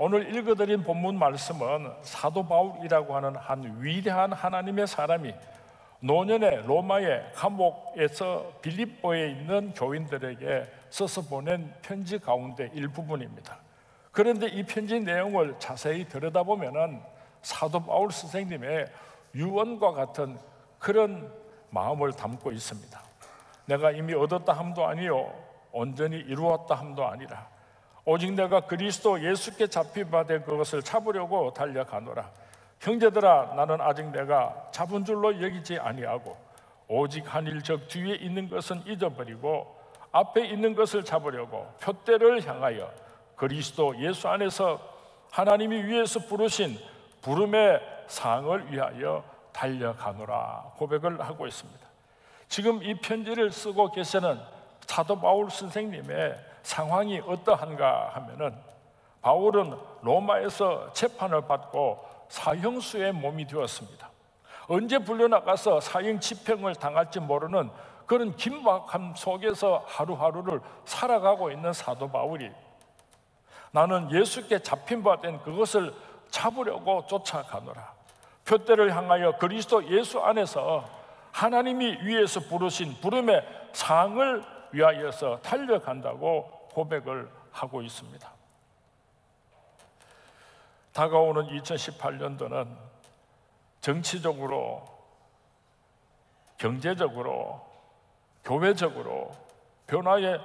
오늘 읽어드린 본문 말씀은 사도 바울이라고 하는 한 위대한 하나님의 사람이 노년에 로마의 감옥에서 빌립보에 있는 교인들에게 써서 보낸 편지 가운데 일부분입니다. 그런데 이 편지 내용을 자세히 들여다보면 사도 바울 선생님의 유언과 같은 그런 마음을 담고 있습니다. 내가 이미 얻었다 함도 아니요 온전히 이루었다 함도 아니라 오직 내가 그리스도 예수께 잡힌 바 된 그것을 잡으려고 달려가노라. 형제들아, 나는 아직 내가 잡은 줄로 여기지 아니하고 오직 한 일 적 뒤에 있는 것은 잊어버리고 앞에 있는 것을 잡으려고 표대를 향하여 그리스도 예수 안에서 하나님이 위에서 부르신 부름의 상을 위하여 달려가노라 고백을 하고 있습니다. 지금 이 편지를 쓰고 계시는 사도 바울 선생님의 상황이 어떠한가 하면은, 바울은 로마에서 재판을 받고 사형수의 몸이 되었습니다. 언제 불려나가서 사형 집행을 당할지 모르는 그런 긴박함 속에서 하루하루를 살아가고 있는 사도 바울이, 나는 예수께 잡힌 바 된 그것을 잡으려고 쫓아가노라. 표대를 향하여 그리스도 예수 안에서 하나님이 위에서 부르신 부름의 상을 위하여서 달려간다고 고백을 하고 있습니다. 다가오는 2018년도는 정치적으로, 경제적으로, 교회적으로 변화의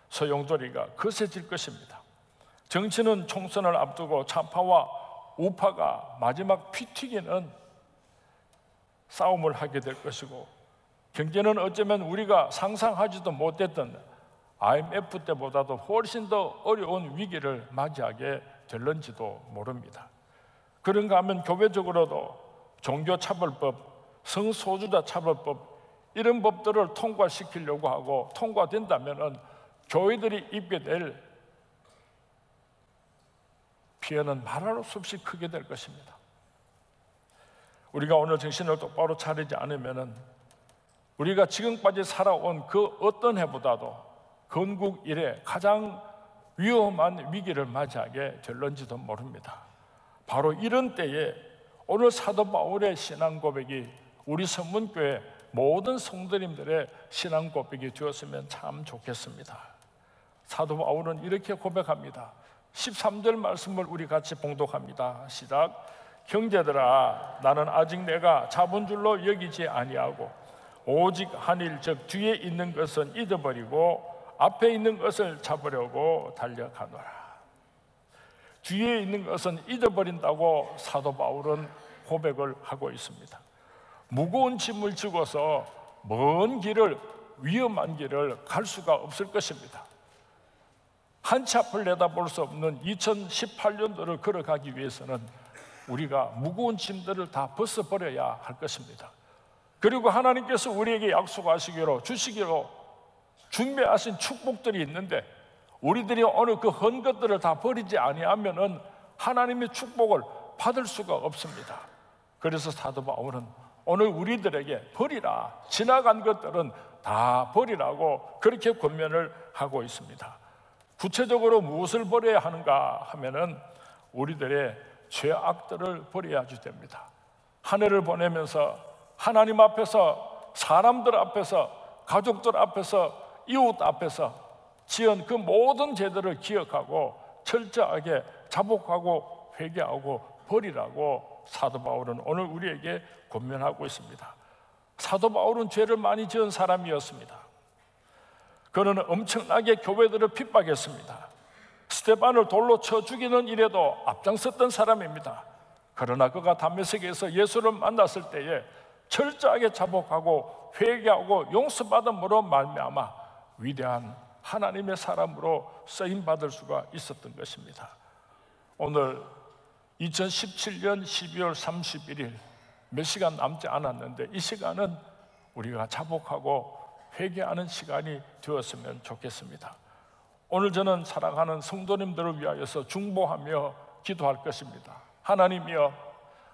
소용돌이가 거세질 것입니다. 정치는 총선을 앞두고 좌파와 우파가 마지막 피 튀기는 싸움을 하게 될 것이고, 경제는 어쩌면 우리가 상상하지도 못했던 IMF 때보다도 훨씬 더 어려운 위기를 맞이하게 될런지도 모릅니다. 그런가 하면 교회적으로도 종교차별법, 성소수자 차별법, 이런 법들을 통과시키려고 하고 통과된다면 교회들이 입게 될 피해는 말할 수 없이 크게 될 것입니다. 우리가 오늘 정신을 똑바로 차리지 않으면 우리가 지금까지 살아온 그 어떤 해보다도 건국 이래 가장 위험한 위기를 맞이하게 될런지도 모릅니다. 바로 이런 때에 오늘 사도 바울의 신앙 고백이 우리 선문교회 모든 성도님들의 신앙 고백이 되었으면 참 좋겠습니다. 사도 바울은 이렇게 고백합니다. 13절 말씀을 우리 같이 봉독합니다. 시작. 형제들아, 나는 아직 내가 잡은 줄로 여기지 아니하고 오직 한 일 즉 뒤에 있는 것은 잊어버리고 앞에 있는 것을 잡으려고 달려가노라. 뒤에 있는 것은 잊어버린다고 사도 바울은 고백을 하고 있습니다. 무거운 짐을 지고서 먼 길을, 위험한 길을 갈 수가 없을 것입니다. 한 치 앞을 내다볼 수 없는 2018년도를 걸어가기 위해서는 우리가 무거운 짐들을 다 벗어버려야 할 것입니다. 그리고 하나님께서 우리에게 약속하시기로, 주시기로 준비하신 축복들이 있는데 우리들이 오늘 그 헌 것들을 다 버리지 아니하면은 하나님의 축복을 받을 수가 없습니다. 그래서 사도 바울은 오늘 우리들에게 버리라, 지나간 것들은 다 버리라고 그렇게 권면을 하고 있습니다. 구체적으로 무엇을 버려야 하는가 하면은 우리들의 죄악들을 버려야 됩니다. 한 해를 보내면서 하나님 앞에서, 사람들 앞에서, 가족들 앞에서, 이웃 앞에서 지은 그 모든 죄들을 기억하고 철저하게 자복하고 회개하고 버리라고 사도 바울은 오늘 우리에게 권면하고 있습니다. 사도 바울은 죄를 많이 지은 사람이었습니다. 그는 엄청나게 교회들을 핍박했습니다. 스데반을 돌로 쳐 죽이는 일에도 앞장섰던 사람입니다. 그러나 그가 담메색에서 예수를 만났을 때에 철저하게 자복하고 회개하고 용서받음으로 말미암아 위대한 하나님의 사람으로 쓰임받을 수가 있었던 것입니다. 오늘 2017년 12월 31일 몇 시간 남지 않았는데 이 시간은 우리가 자복하고 회개하는 시간이 되었으면 좋겠습니다. 오늘 저는 사랑하는 성도님들을 위하여서 중보하며 기도할 것입니다. 하나님이여,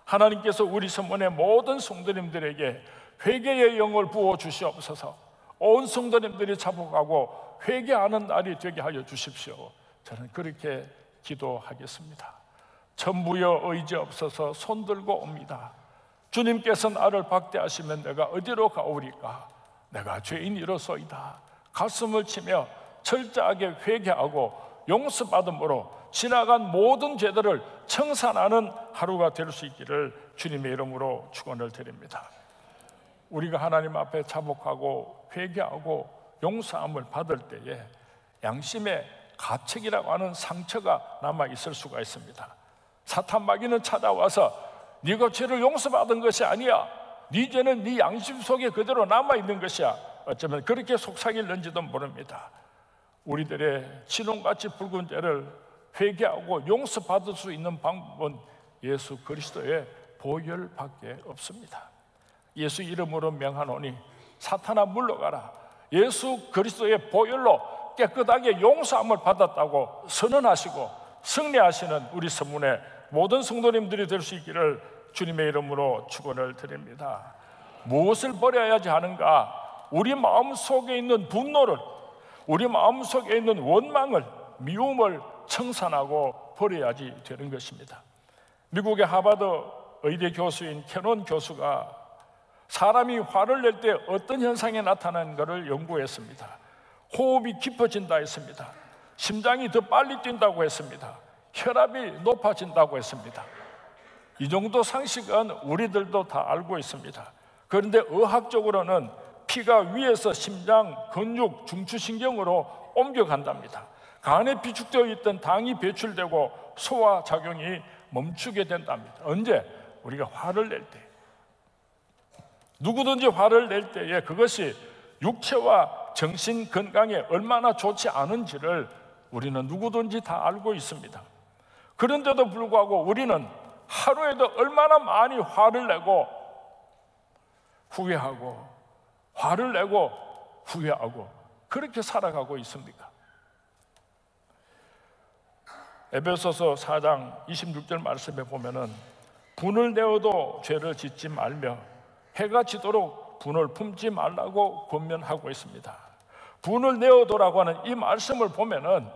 하나님께서 우리 선문의 모든 성도님들에게 회개의 영을 부어 주시옵소서. 온 성도님들이 자복하고 회개하는 날이 되게 하여 주십시오. 저는 그렇게 기도하겠습니다. 전부여 의지 없어서 손들고 옵니다. 주님께서 나를 박대하시면 내가 어디로 가오리까? 내가 죄인이로소이다. 가슴을 치며 철저하게 회개하고 용서받음으로 지나간 모든 죄들을 청산하는 하루가 될 수 있기를 주님의 이름으로 축원을 드립니다. 우리가 하나님 앞에 자복하고 회개하고 용서함을 받을 때에 양심의 가책이라고 하는 상처가 남아 있을 수가 있습니다. 사탄 마귀는 찾아와서 네가 죄를 용서받은 것이 아니야, 네 죄는 네 양심 속에 그대로 남아 있는 것이야, 어쩌면 그렇게 속삭일는지도 모릅니다. 우리들의 진홍같이 붉은 죄를 회개하고 용서받을 수 있는 방법은 예수 그리스도의 보혈밖에 없습니다. 예수 이름으로 명하노니 사탄아 물러가라. 예수 그리스도의 보혈로 깨끗하게 용서함을 받았다고 선언하시고 승리하시는 우리 성문의 모든 성도님들이 될 수 있기를 주님의 이름으로 축원을 드립니다. 무엇을 버려야지 하는가? 우리 마음속에 있는 분노를, 우리 마음속에 있는 원망을, 미움을 청산하고 버려야지 되는 것입니다. 미국의 하버드 의대 교수인 캐논 교수가 사람이 화를 낼 때 어떤 현상이 나타나는가를 연구했습니다. 호흡이 깊어진다 했습니다. 심장이 더 빨리 뛴다고 했습니다. 혈압이 높아진다고 했습니다. 이 정도 상식은 우리들도 다 알고 있습니다. 그런데 의학적으로는 피가 위에서 심장, 근육, 중추신경으로 옮겨간답니다. 간에 비축되어 있던 당이 배출되고 소화작용이 멈추게 된답니다. 언제? 우리가 화를 낼 때. 누구든지 화를 낼 때에 그것이 육체와 정신 건강에 얼마나 좋지 않은지를 우리는 누구든지 다 알고 있습니다. 그런데도 불구하고 우리는 하루에도 얼마나 많이 화를 내고 후회하고 화를 내고 후회하고 그렇게 살아가고 있습니까? 에베소서 4장 26절 말씀에 보면은 분을 내어도 죄를 짓지 말며 해가 지도록 분을 품지 말라고 권면하고 있습니다. 분을 내어도라고 하는 이 말씀을 보면은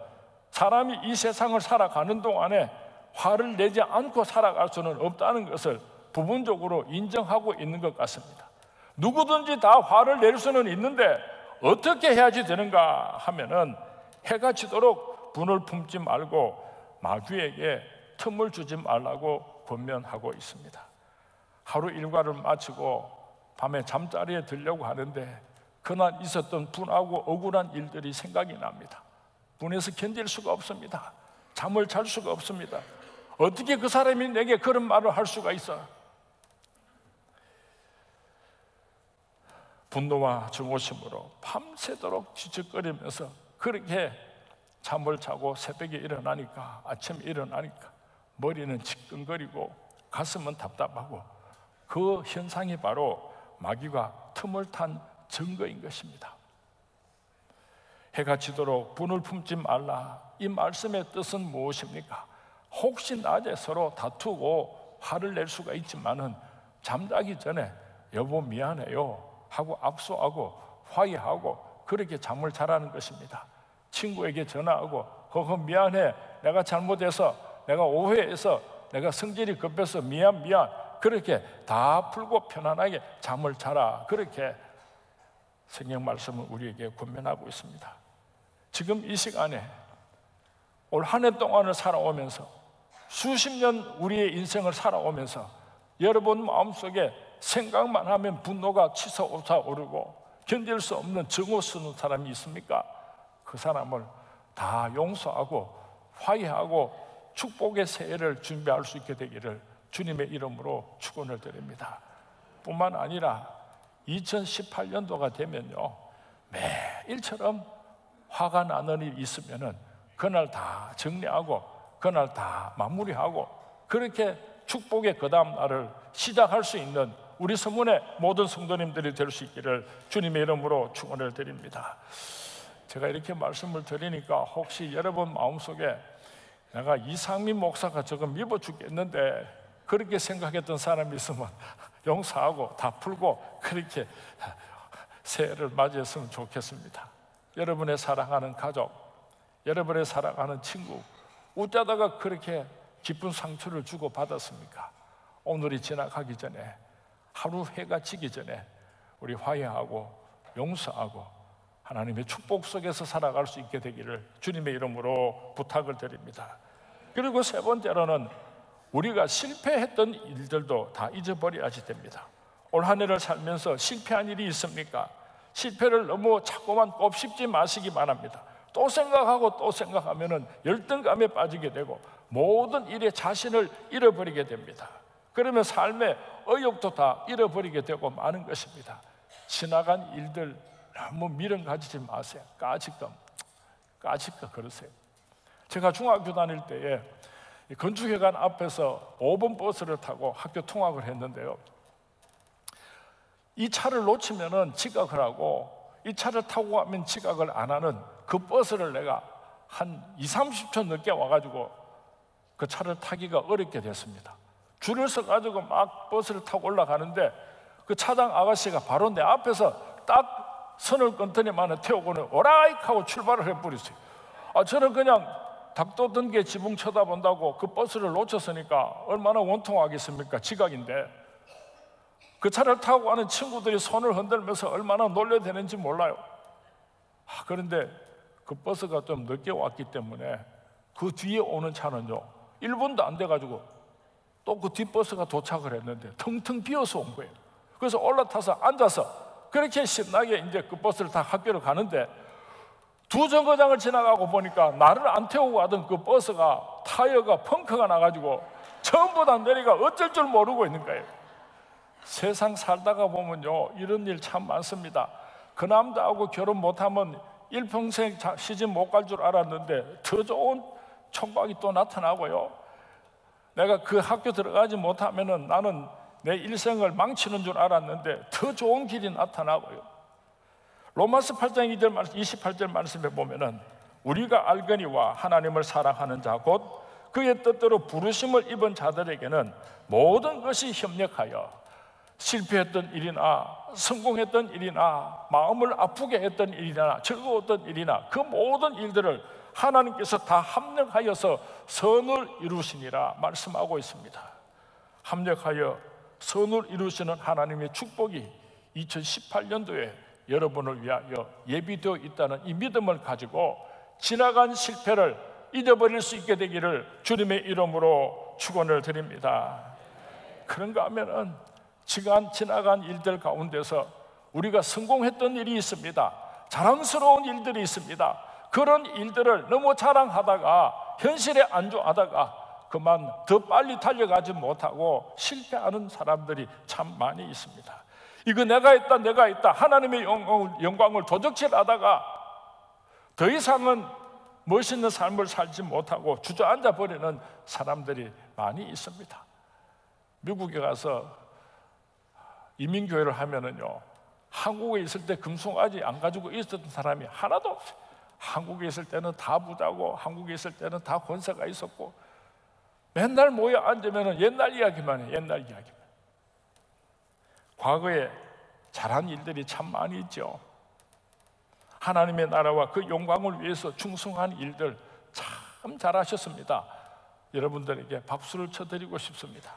사람이 이 세상을 살아가는 동안에 화를 내지 않고 살아갈 수는 없다는 것을 부분적으로 인정하고 있는 것 같습니다. 누구든지 다 화를 낼 수는 있는데 어떻게 해야지 되는가 하면은 해가 지도록 분을 품지 말고 마귀에게 틈을 주지 말라고 권면하고 있습니다. 하루 일과를 마치고 밤에 잠자리에 들려고 하는데 그날 있었던 분하고 억울한 일들이 생각이 납니다. 분해서 견딜 수가 없습니다. 잠을 잘 수가 없습니다. 어떻게 그 사람이 내게 그런 말을 할 수가 있어? 분노와 증오심으로 밤새도록 지적거리면서 그렇게 잠을 자고 새벽에 일어나니까, 아침에 일어나니까 머리는 지끈거리고 가슴은 답답하고 그 현상이 바로 마귀가 틈을 탄 증거인 것입니다. 해가 지도록 분을 품지 말라, 이 말씀의 뜻은 무엇입니까? 혹시 낮에 서로 다투고 화를 낼 수가 있지만은 잠자기 전에 여보 미안해요 하고 악수하고 화해하고 그렇게 잠을 자라는 것입니다. 친구에게 전화하고 그거 미안해, 내가 잘못해서, 내가 오해해서, 내가 성질이 급해서 미안 그렇게 다 풀고 편안하게 잠을 자라, 그렇게 성경 말씀은 우리에게 권면하고 있습니다. 지금 이 시간에 올 한 해 동안을 살아오면서 수십 년 우리의 인생을 살아오면서 여러분 마음속에 생각만 하면 분노가 치솟아오르고 견딜 수 없는 증오 쓰는 사람이 있습니까? 그 사람을 다 용서하고 화해하고 축복의 새해를 준비할 수 있게 되기를 주님의 이름으로 축원을 드립니다. 뿐만 아니라 2018년도가 되면요, 매일처럼 화가 나는 일이 있으면은 그날 다 정리하고 그날 다 마무리하고 그렇게 축복의 그 다음 날을 시작할 수 있는 우리 성문의 모든 성도님들이 될 수 있기를 주님의 이름으로 축원을 드립니다. 제가 이렇게 말씀을 드리니까 혹시 여러분 마음속에 내가 이상민 목사가 저거 미워 죽겠는데 그렇게 생각했던 사람이 있으면 용서하고 다 풀고 그렇게 새해를 맞이했으면 좋겠습니다. 여러분의 사랑하는 가족, 여러분의 사랑하는 친구, 어쩌다가 그렇게 깊은 상처를 주고 받았습니까? 오늘이 지나가기 전에, 하루 해가 지기 전에 우리 화해하고 용서하고 하나님의 축복 속에서 살아갈 수 있게 되기를 주님의 이름으로 부탁을 드립니다. 그리고 세 번째로는 우리가 실패했던 일들도 다 잊어버려야지 됩니다. 올 한 해를 살면서 실패한 일이 있습니까? 실패를 너무 자꾸만 곱씹지 마시기 바랍니다. 또 생각하고 또 생각하면 열등감에 빠지게 되고 모든 일에 자신을 잃어버리게 됩니다. 그러면 삶의 의욕도 다 잃어버리게 되고 마는 것입니다. 지나간 일들 너무 미련 가지지 마세요. 까짓거 그러세요. 제가 중학교 다닐 때에 건축회관 앞에서 5번 버스를 타고 학교 통학을 했는데요, 이 차를 놓치면 지각을 하고 이 차를 타고 가면 지각을 안 하는 그 버스를 내가 한 20-30초 늦게 와가지고 그 차를 타기가 어렵게 됐습니다. 줄을 서가지고 막 버스를 타고 올라가는데 그 차장 아가씨가 바로 내 앞에서 딱 선을 끊더니만 태우고는 오라익 하고 출발을 해버렸어요. 저는 그냥 닭도 든게 지붕 쳐다본다고 그 버스를 놓쳤으니까 얼마나 원통하겠습니까? 지각인데. 그 차를 타고 가는 친구들이 손을 흔들면서 얼마나 놀려대는지 몰라요. 그런데 그 버스가 좀 늦게 왔기 때문에 그 뒤에 오는 차는요 1분도 안 돼가지고 또 그 뒷버스가 도착을 했는데 텅텅 비어서 온 거예요. 그래서 올라타서 앉아서 그렇게 신나게 이제 그 버스를 타 학교로 가는데, 두 정거장을 지나가고 보니까 나를 안 태우고 가던 그 버스가 타이어가 펑크가 나가지고 전부 다 내리가 어쩔 줄 모르고 있는 거예요. 세상 살다가 보면요 이런 일 참 많습니다. 그 남자하고 결혼 못하면 일평생 시집 못 갈 줄 알았는데 더 좋은 총각이 또 나타나고요, 내가 그 학교 들어가지 못하면 나는 내 일생을 망치는 줄 알았는데 더 좋은 길이 나타나고요. 로마서 8장 2절 28절 말씀에 보면은 우리가 알거니와 하나님을 사랑하는 자 곧 그의 뜻대로 부르심을 입은 자들에게는 모든 것이 협력하여 실패했던 일이나 성공했던 일이나 마음을 아프게 했던 일이나 즐거웠던 일이나 그 모든 일들을 하나님께서 다 합력하여서 선을 이루시니라 말씀하고 있습니다. 합력하여 선을 이루시는 하나님의 축복이 2018년도에 여러분을 위하여 예비되어 있다는 이 믿음을 가지고 지나간 실패를 잊어버릴 수 있게 되기를 주님의 이름으로 축원을 드립니다. 그런가 하면은 지나간 일들 가운데서 우리가 성공했던 일이 있습니다. 자랑스러운 일들이 있습니다. 그런 일들을 너무 자랑하다가 현실에 안주하다가 그만 더 빨리 달려가지 못하고 실패하는 사람들이 참 많이 있습니다. 이거 내가 있다 하나님의 영광을 도적질하다가 더 이상은 멋있는 삶을 살지 못하고 주저앉아 버리는 사람들이 많이 있습니다. 미국에 가서 이민교회를 하면은요, 한국에 있을 때 금송아지 안 가지고 있었던 사람이 하나도 없어요. 한국에 있을 때는 다 부자고 한국에 있을 때는 다 권세가 있었고 맨날 모여 앉으면 옛날 이야기만 해. 옛날 이야기만. 과거에 잘한 일들이 참 많이 있죠. 하나님의 나라와 그 영광을 위해서 충성한 일들 참 잘하셨습니다. 여러분들에게 박수를 쳐드리고 싶습니다.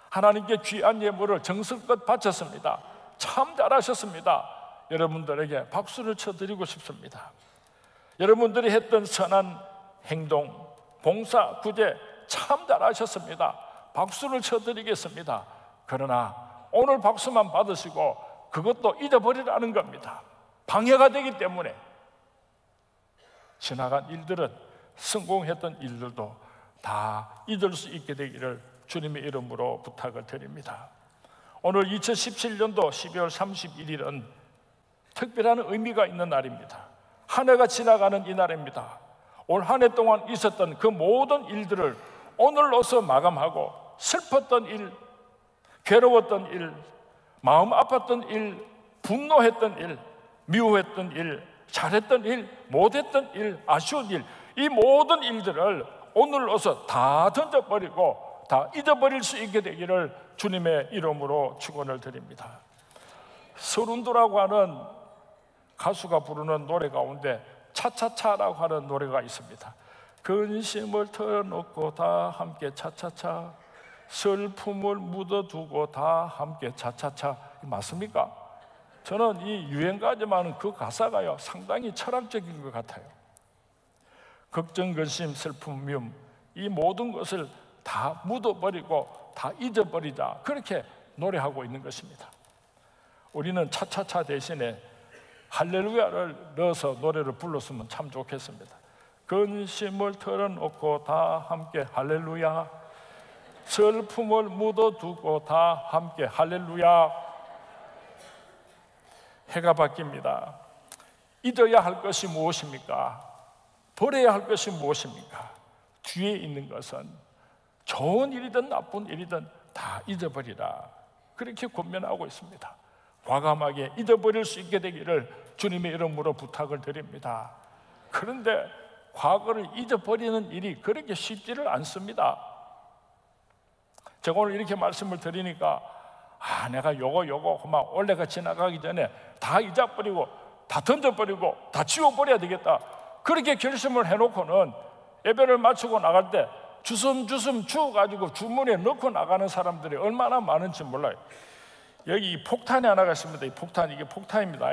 하나님께 귀한 예물을 정성껏 바쳤습니다. 참 잘하셨습니다. 여러분들에게 박수를 쳐드리고 싶습니다. 여러분들이 했던 선한 행동, 봉사, 구제 참 잘하셨습니다. 박수를 쳐드리겠습니다. 그러나 오늘 박수만 받으시고 그것도 잊어버리라는 겁니다. 방해가 되기 때문에 지나간 일들은, 성공했던 일들도 다 잊을 수 있게 되기를 주님의 이름으로 부탁을 드립니다. 오늘 2017년도 12월 31일은 특별한 의미가 있는 날입니다. 한 해가 지나가는 이 날입니다. 올 한 해 동안 있었던 그 모든 일들을 오늘로서 마감하고 슬펐던 일, 괴로웠던 일, 마음 아팠던 일, 분노했던 일, 미워했던 일, 잘했던 일, 못했던 일, 아쉬운 일, 이 모든 일들을 오늘로서 다 던져버리고 다 잊어버릴 수 있게 되기를 주님의 이름으로 축원을 드립니다. 서른도라고 하는 가수가 부르는 노래 가운데 차차차라고 하는 노래가 있습니다. 근심을 털어놓고 다 함께 차차차, 슬픔을 묻어두고 다 함께 차차차. 맞습니까? 저는 이 유행가지만은 그 가사가요 상당히 철학적인 것 같아요. 걱정, 근심, 슬픔, 미움, 이 모든 것을 다 묻어버리고 다 잊어버리자, 그렇게 노래하고 있는 것입니다. 우리는 차차차 대신에 할렐루야를 넣어서 노래를 불렀으면 참 좋겠습니다. 근심을 털어놓고 다 함께 할렐루야, 슬픔을 묻어두고 다 함께 할렐루야. 해가 바뀝니다. 잊어야 할 것이 무엇입니까? 버려야 할 것이 무엇입니까? 뒤에 있는 것은 좋은 일이든 나쁜 일이든 다 잊어버리라, 그렇게 권면하고 있습니다. 과감하게 잊어버릴 수 있게 되기를 주님의 이름으로 부탁을 드립니다. 그런데 과거를 잊어버리는 일이 그렇게 쉽지를 않습니다. 제가 오늘 이렇게 말씀을 드리니까 내가 요거 막 올해가 지나가기 전에 다 잊어버리고 다 던져버리고 다 지워버려야 되겠다, 그렇게 결심을 해놓고는 예배를 마치고 나갈 때 주섬주섬 주워가지고 주머니에 넣고 나가는 사람들이 얼마나 많은지 몰라요. 여기 폭탄이 하나가 있습니다. 이 폭탄, 이게 폭탄입니다.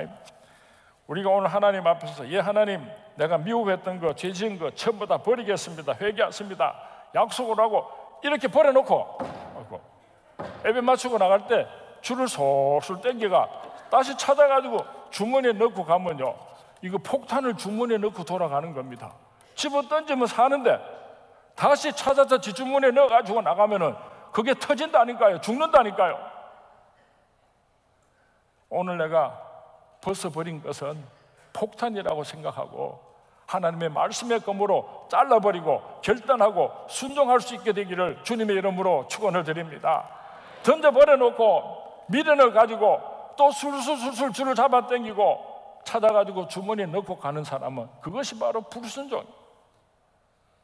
우리가 오늘 하나님 앞에서 하나님, 내가 미워했던 거, 죄 지은 거 전부 다 버리겠습니다, 회개했습니다, 약속을 하고 이렇게 버려놓고 예배 마치고 나갈 때 줄을 솔솔 땡겨가 다시 찾아가지고 주머니에 넣고 가면요, 이거 폭탄을 주머니에 넣고 돌아가는 겁니다. 집어 던지면 사는데 다시 찾아서 뒷주머니에 넣어가지고 나가면은 그게 터진다니까요, 죽는다니까요. 오늘 내가 벗어버린 것은 폭탄이라고 생각하고 하나님의 말씀의 검으로 잘라버리고 결단하고 순종할 수 있게 되기를 주님의 이름으로 축원을 드립니다. 던져버려놓고 미련을 가지고 또 술술 줄을 잡아당기고 찾아가지고 주머니에 넣고 가는 사람은 그것이 바로 불순종이에요.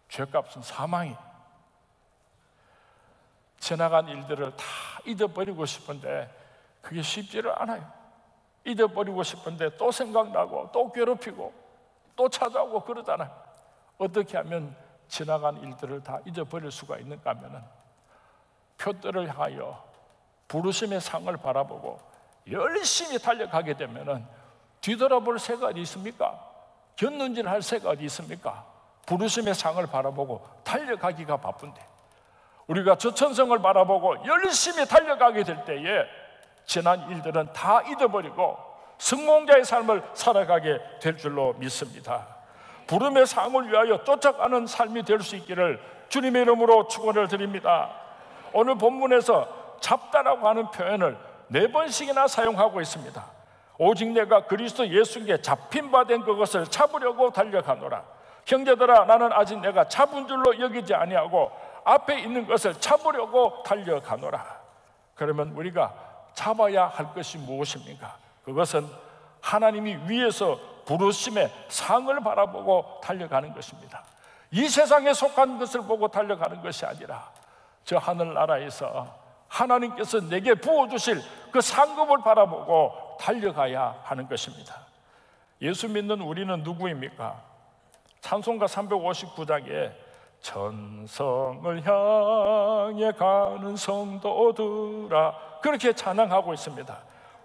죄값은 사망이. 지나간 일들을 다 잊어버리고 싶은데 그게 쉽지를 않아요. 잊어버리고 싶은데 또 생각나고 또 괴롭히고 또 찾아오고 그러잖아요. 어떻게 하면 지나간 일들을 다 잊어버릴 수가 있는가 하면은 표들을 향하여 부르심의 상을 바라보고 열심히 달려가게 되면은 뒤돌아볼 새가 어디 있습니까? 곁눈질할 새가 어디 있습니까? 부르심의 상을 바라보고 달려가기가 바쁜데 우리가 저천성을 바라보고 열심히 달려가게 될 때에 지난 일들은 다 잊어버리고 성공자의 삶을 살아가게 될 줄로 믿습니다. 부름의 상을 위하여 쫓아가는 삶이 될 수 있기를 주님의 이름으로 축원을 드립니다. 오늘 본문에서 잡다라고 하는 표현을 4번씩이나 사용하고 있습니다. 오직 내가 그리스도 예수께 잡힌 바 된 그것을 잡으려고 달려가노라. 형제들아, 나는 아직 내가 잡은 줄로 여기지 아니하고 앞에 있는 것을 잡으려고 달려가노라. 그러면 우리가 잡아야 할 것이 무엇입니까? 그것은 하나님이 위에서 부르심의 상을 바라보고 달려가는 것입니다. 이 세상에 속한 것을 보고 달려가는 것이 아니라 저 하늘나라에서 하나님께서 내게 부어주실 그 상급을 바라보고 달려가야 하는 것입니다. 예수 믿는 우리는 누구입니까? 찬송가 359장에 천성을 향해 가는 성도들아, 그렇게 찬양하고 있습니다.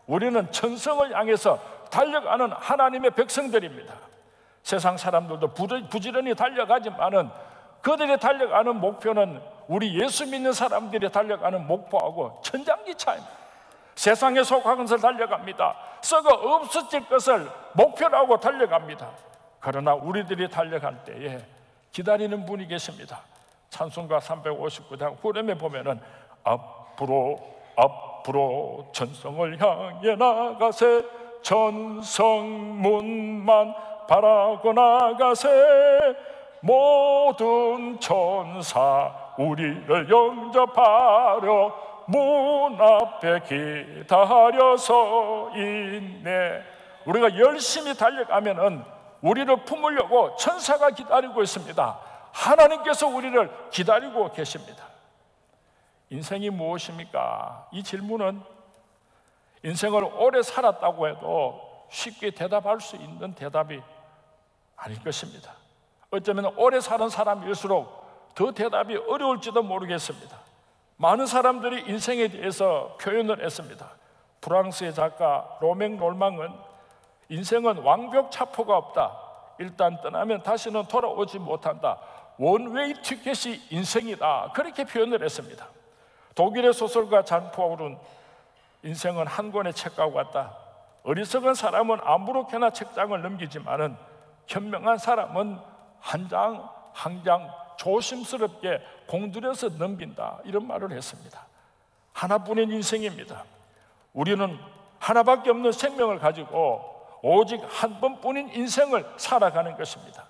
우리는 천성을 향해서 달려가는 하나님의 백성들입니다. 세상 사람들도 부지런히 달려가지만은 그들이 달려가는 목표는 우리 예수 믿는 사람들이 달려가는 목표하고 천장지차입니다. 세상에 속한 것을 달려갑니다. 썩어 없어질 것을 목표로 하고 달려갑니다. 그러나 우리들이 달려갈 때에 기다리는 분이 계십니다. 찬송가 359장 후렴에 보면은 앞으로 천성을 향해 나가세, 천성문만 바라고 나가세, 모든 천사 우리를 영접하려 문 앞에 기다려서 있네. 우리가 열심히 달려가면은 우리를 품으려고 천사가 기다리고 있습니다. 하나님께서 우리를 기다리고 계십니다. 인생이 무엇입니까? 이 질문은 인생을 오래 살았다고 해도 쉽게 대답할 수 있는 대답이 아닐 것입니다. 어쩌면 오래 사는 사람일수록 더 대답이 어려울지도 모르겠습니다. 많은 사람들이 인생에 대해서 표현을 했습니다. 프랑스의 작가 로맹 롤망은 인생은 왕벽 차포가 없다. 일단 떠나면 다시는 돌아오지 못한다. 원웨이 티켓이 인생이다. 그렇게 표현을 했습니다. 독일의 소설가 잔 파울은 인생은 한 권의 책과 같다. 어리석은 사람은 아무렇게나 책장을 넘기지만은 현명한 사람은 한 장 한 장 조심스럽게 공들여서 넘긴다. 이런 말을 했습니다. 하나뿐인 인생입니다. 우리는 하나밖에 없는 생명을 가지고 오직 한 번뿐인 인생을 살아가는 것입니다.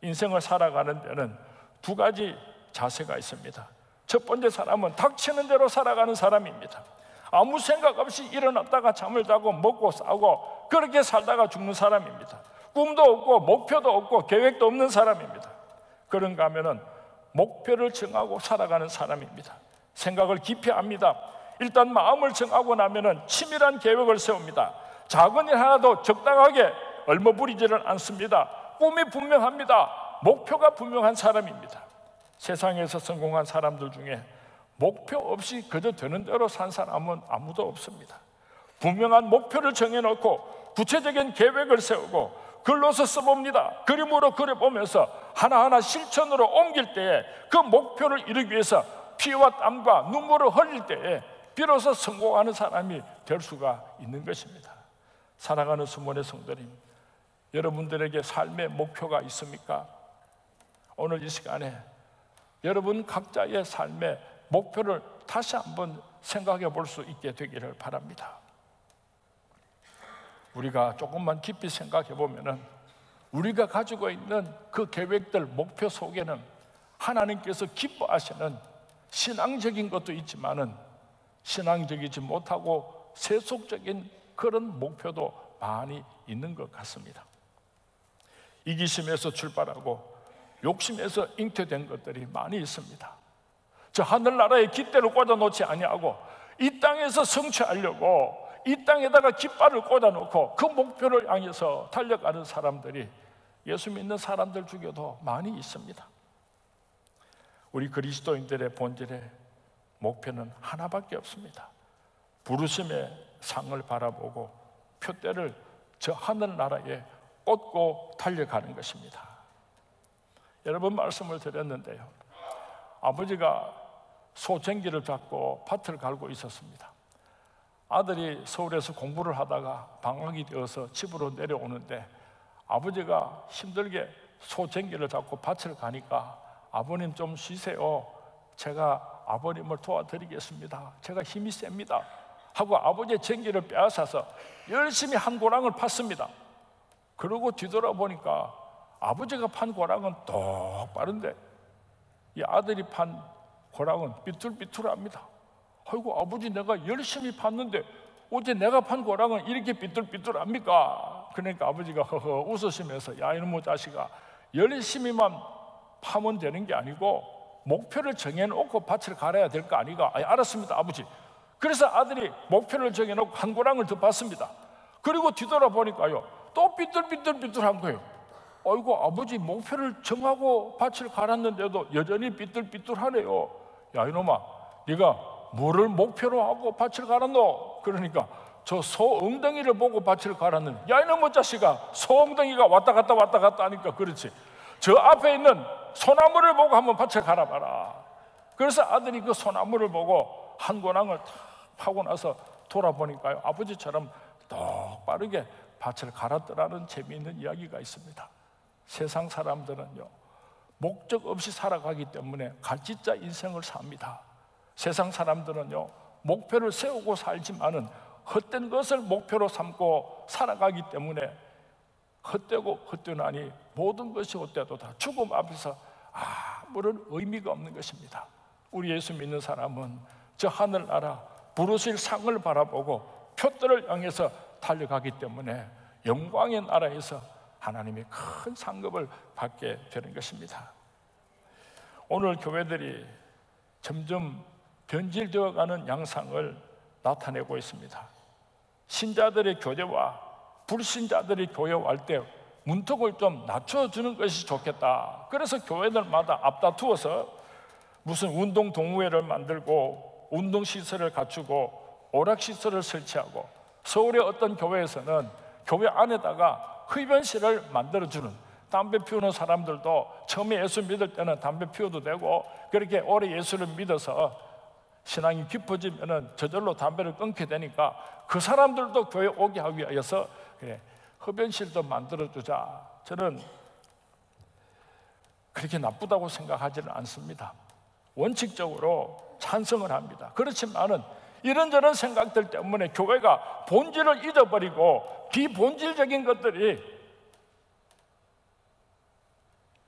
인생을 살아가는 데는 두 가지 자세가 있습니다. 첫 번째 사람은 닥치는 대로 살아가는 사람입니다. 아무 생각 없이 일어났다가 잠을 자고 먹고 싸고 그렇게 살다가 죽는 사람입니다. 꿈도 없고 목표도 없고 계획도 없는 사람입니다. 그런가 하면은 목표를 정하고 살아가는 사람입니다. 생각을 깊이 합니다. 일단 마음을 정하고 나면은 치밀한 계획을 세웁니다. 작은 일 하나도 적당하게 얼머부리지를 않습니다. 꿈이 분명합니다. 목표가 분명한 사람입니다. 세상에서 성공한 사람들 중에 목표 없이 그저 되는 대로 산 사람은 아무도 없습니다. 분명한 목표를 정해놓고 구체적인 계획을 세우고 글로서 써봅니다. 그림으로 그려보면서 하나하나 실천으로 옮길 때에 그 목표를 이루기 위해서 피와 땀과 눈물을 흘릴 때에 비로소 성공하는 사람이 될 수가 있는 것입니다. 사랑하는 수문의 성도님, 여러분들에게 삶의 목표가 있습니까? 오늘 이 시간에 여러분 각자의 삶의 목표를 다시 한번 생각해 볼 수 있게 되기를 바랍니다. 우리가 조금만 깊이 생각해 보면은 우리가 가지고 있는 그 계획들, 목표 속에는 하나님께서 기뻐하시는 신앙적인 것도 있지만은 신앙적이지 못하고 세속적인 그런 목표도 많이 있는 것 같습니다. 이기심에서 출발하고 욕심에서 잉태된 것들이 많이 있습니다. 저 하늘나라에 깃대를 꽂아놓지 아니하고 이 땅에서 성취하려고 이 땅에다가 깃발을 꽂아놓고 그 목표를 향해서 달려가는 사람들이 예수 믿는 사람들 중에도 많이 있습니다. 우리 그리스도인들의 본질의 목표는 하나밖에 없습니다. 부르심의 상을 바라보고 표대를 저 하늘나라에 꽂고 달려가는 것입니다. 여러 번 말씀을 드렸는데요, 아버지가 소쟁기를 잡고 밭을 갈고 있었습니다. 아들이 서울에서 공부를 하다가 방학이 되어서 집으로 내려오는데 아버지가 힘들게 소쟁기를 잡고 밭을 가니까 아버님 좀 쉬세요. 제가 아버님을 도와드리겠습니다. 제가 힘이 셉니다. 하고 아버지의 쟁기를 빼앗아서 열심히 한 고랑을 팠습니다. 그러고 뒤돌아보니까 아버지가 판 고랑은 똑바른데 이 아들이 판 고랑은 삐뚤삐뚤합니다. 아이고 아버지, 내가 열심히 팠는데 어제 내가 판 고랑은 이렇게 삐뚤삐뚤합니까? 그러니까 아버지가 허허 웃으시면서 야 이놈의 자식아, 열심히만 파면 되는 게 아니고 목표를 정해놓고 밭을 갈아야 될 거 아니가? 알았습니다 아버지. 그래서 아들이 목표를 정해놓고 한 고랑을 더 팠습니다. 그리고 뒤돌아보니까요 또 삐뚤삐뚤한 거예요. 아이고 아버지, 목표를 정하고 밭을 갈았는데도 여전히 삐뚤삐뚤하네요. 야 이놈아, 네가 뭐를 목표로 하고 밭을 갈았노? 그러니까 저 소 엉덩이를 보고 밭을 갈았는데 야 이놈의 자식아, 소 엉덩이가 왔다 갔다 하니까 그렇지. 저 앞에 있는 소나무를 보고 한번 밭을 갈아봐라. 그래서 아들이 그 소나무를 보고 한 고랑을 탁 파고 나서 돌아보니까요 아버지처럼 똑바르게 밭을 갈았더라는 재미있는 이야기가 있습니다. 세상 사람들은요 목적 없이 살아가기 때문에 갈짓자 인생을 삽니다. 세상 사람들은요 목표를 세우고 살지만은 헛된 것을 목표로 삼고 살아가기 때문에 헛되고 헛되나니 모든 것이 헛되도 다 죽음 앞에서 아무런 의미가 없는 것입니다. 우리 예수 믿는 사람은 저 하늘나라 부르실 상을 바라보고 표대를 향해서 달려가기 때문에 영광의 나라에서 하나님의 큰 상급을 받게 되는 것입니다. 오늘 교회들이 점점 변질되어가는 양상을 나타내고 있습니다. 신자들의 교제와 불신자들의 교회할 때 문턱을 좀 낮춰주는 것이 좋겠다. 그래서 교회들마다 앞다투어서 무슨 운동 동호회를 만들고 운동시설을 갖추고 오락시설을 설치하고, 서울의 어떤 교회에서는 교회 안에다가 흡연실을 만들어주는, 담배 피우는 사람들도 처음에 예수 믿을 때는 담배 피워도 되고, 그렇게 오래 예수를 믿어서 신앙이 깊어지면 저절로 담배를 끊게 되니까 그 사람들도 교회 오게 하기 위해서 흡연실도 만들어주자. 저는 그렇게 나쁘다고 생각하지는 않습니다. 원칙적으로 찬성을 합니다. 그렇지만은 이런저런 생각들 때문에 교회가 본질을 잊어버리고 비본질적인 것들이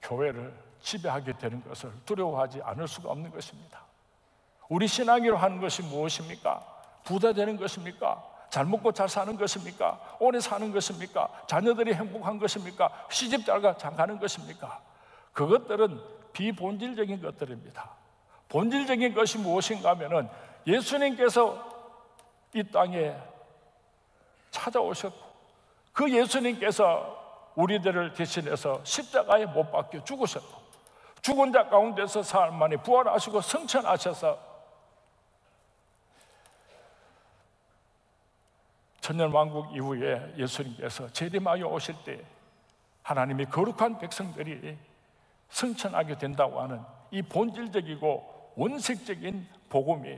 교회를 지배하게 되는 것을 두려워하지 않을 수가 없는 것입니다. 우리 신앙이로 하는 것이 무엇입니까? 부자 되는 것입니까? 잘 먹고 잘 사는 것입니까? 오래 사는 것입니까? 자녀들이 행복한 것입니까? 시집잘 가는 것입니까? 그것들은 비본질적인 것들입니다. 본질적인 것이 무엇인가 하면은 예수님께서 이 땅에 찾아오셨고, 그 예수님께서 우리들을 대신해서 십자가에 못 박혀 죽으셨고, 죽은 자 가운데서 사흘 만에 부활하시고 승천하셔서 천년왕국 이후에 예수님께서 재림하여 오실 때 하나님의 거룩한 백성들이 승천하게 된다고 하는 이 본질적이고 원색적인 복음이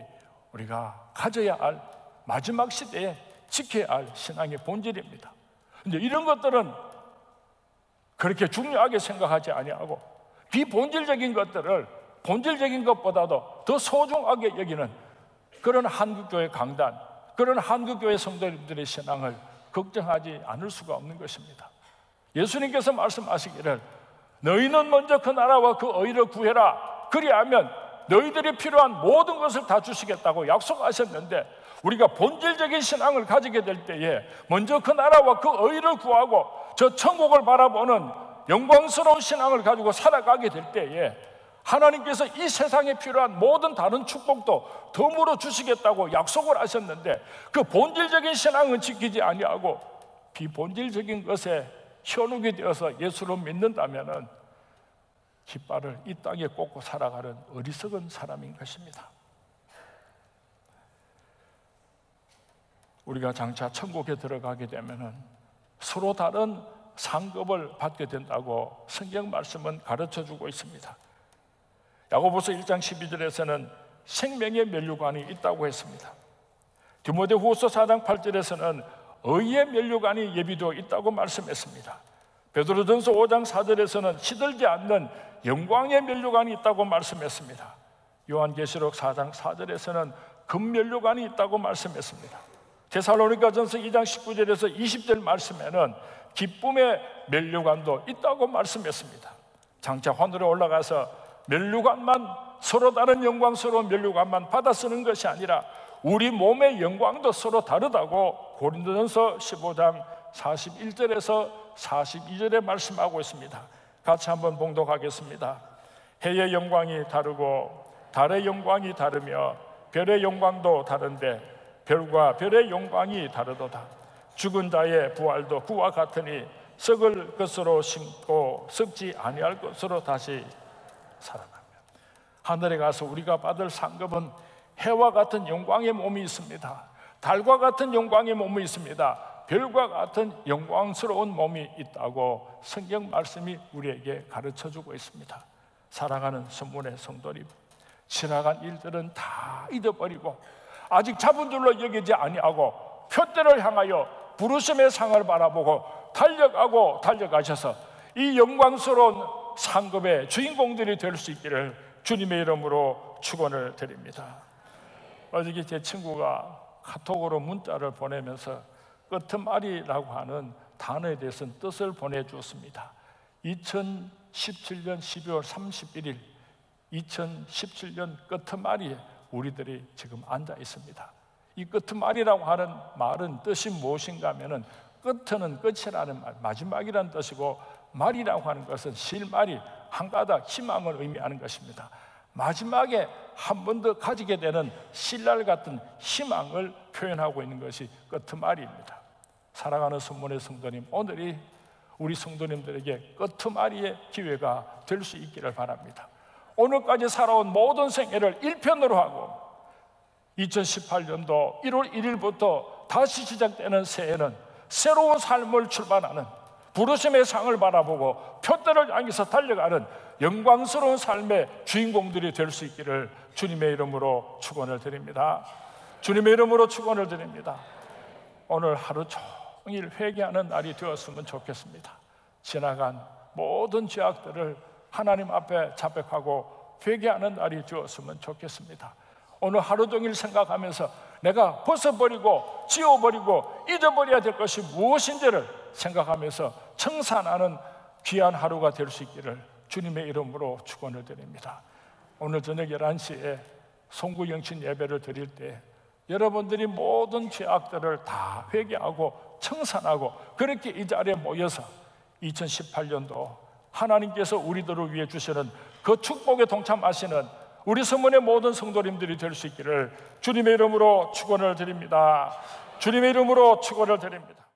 우리가 가져야 할, 마지막 시대에 지켜야 할 신앙의 본질입니다. 근데 이런 것들은 그렇게 중요하게 생각하지 아니하고 비본질적인 것들을 본질적인 것보다도 더 소중하게 여기는 그런 한국교회 강단, 그런 한국교회 성도님들의 신앙을 걱정하지 않을 수가 없는 것입니다. 예수님께서 말씀하시기를 너희는 먼저 그 나라와 그 의를 구해라, 그리하면 너희들이 필요한 모든 것을 다 주시겠다고 약속하셨는데, 우리가 본질적인 신앙을 가지게 될 때에 먼저 그 나라와 그 의를 구하고 저 천국을 바라보는 영광스러운 신앙을 가지고 살아가게 될 때에 하나님께서 이 세상에 필요한 모든 다른 축복도 덤으로 주시겠다고 약속을 하셨는데, 그 본질적인 신앙은 지키지 아니하고 비본질적인 것에 현혹이 되어서 예수를 믿는다면 깃발을 이 땅에 꽂고 살아가는 어리석은 사람인 것입니다. 우리가 장차 천국에 들어가게 되면 서로 다른 상급을 받게 된다고 성경 말씀은 가르쳐주고 있습니다. 야고보서 1장 12절에서는 생명의 면류관이 있다고 했습니다. 디모데후서 4장 8절에서는 의의 면류관이 예비되어 있다고 말씀했습니다. 베드로전서 5장 4절에서는 시들지 않는 영광의 면류관이 있다고 말씀했습니다. 요한계시록 4장 4절에서는 금면류관이 있다고 말씀했습니다. 데살로니가전서 2장 19절에서 20절 말씀에는 기쁨의 면류관도 있다고 말씀했습니다. 장차 하늘에 올라가서 면류관만, 서로 다른 영광스러운 면류관만 받아 쓰는 것이 아니라 우리 몸의 영광도 서로 다르다고 고린도전서 15장 41절에서 42절에 말씀하고 있습니다. 같이 한번 봉독하겠습니다. 해의 영광이 다르고 달의 영광이 다르며 별의 영광도 다른데 별과 별의 영광이 다르도다. 죽은 자의 부활도 그와 같으니 썩을 것으로 심고 썩지 아니할 것으로 다시 살아나며, 하늘에 가서 우리가 받을 상급은 해와 같은 영광의 몸이 있습니다. 달과 같은 영광의 몸이 있습니다. 별과 같은 영광스러운 몸이 있다고 성경 말씀이 우리에게 가르쳐주고 있습니다. 사랑하는 성문의 성도님, 지나간 일들은 다 잊어버리고 아직 잡은 줄로 여기지 아니하고 표대를 향하여 부르심의 상을 바라보고 달려가고 달려가셔서 이 영광스러운 상급의 주인공들이 될 수 있기를 주님의 이름으로 축원을 드립니다. 어저께 제 친구가 카톡으로 문자를 보내면서 끄트마리라고 하는 단어에 대해서는 뜻을 보내주었습니다. 2017년 12월 31일 2017년 끄트마리에 우리들이 지금 앉아 있습니다. 이 끄트마리라고 하는 말은 뜻이 무엇인가 하면은 끝은 끝이라는 말, 마지막이라는 뜻이고 말이라고 하는 것은 실말이 한 가닥 희망을 의미하는 것입니다. 마지막에 한 번 더 가지게 되는 신랄 같은 희망을 표현하고 있는 것이 끄트마리입니다. 사랑하는 성문의 성도님, 오늘이 우리 성도님들에게 끄트머리의 기회가 될 수 있기를 바랍니다. 오늘까지 살아온 모든 생애를 1편으로 하고 2018년도 1월 1일부터 다시 시작되는 새해는 새로운 삶을 출발하는, 부르심의 상을 바라보고 표대를 향해서 달려가는 영광스러운 삶의 주인공들이 될 수 있기를 주님의 이름으로 축원을 드립니다. 주님의 이름으로 축원을 드립니다. 오늘 하루 종일 회개하는 날이 되었으면 좋겠습니다. 지나간 모든 죄악들을 하나님 앞에 자백하고 회개하는 날이 되었으면 좋겠습니다. 오늘 하루 종일 생각하면서 내가 벗어버리고 지워버리고 잊어버려야 될 것이 무엇인지를 생각하면서 청산하는 귀한 하루가 될 수 있기를 주님의 이름으로 축원을 드립니다. 오늘 저녁 11시에 송구영신 예배를 드릴 때 여러분들이 모든 죄악들을 다 회개하고 청산하고 그렇게 이 자리에 모여서 2018년도 하나님께서 우리들을 위해 주시는 그 축복에 동참하시는 우리 서문의 모든 성도님들이 될 수 있기를 주님의 이름으로 축원을 드립니다. 주님의 이름으로 축원을 드립니다.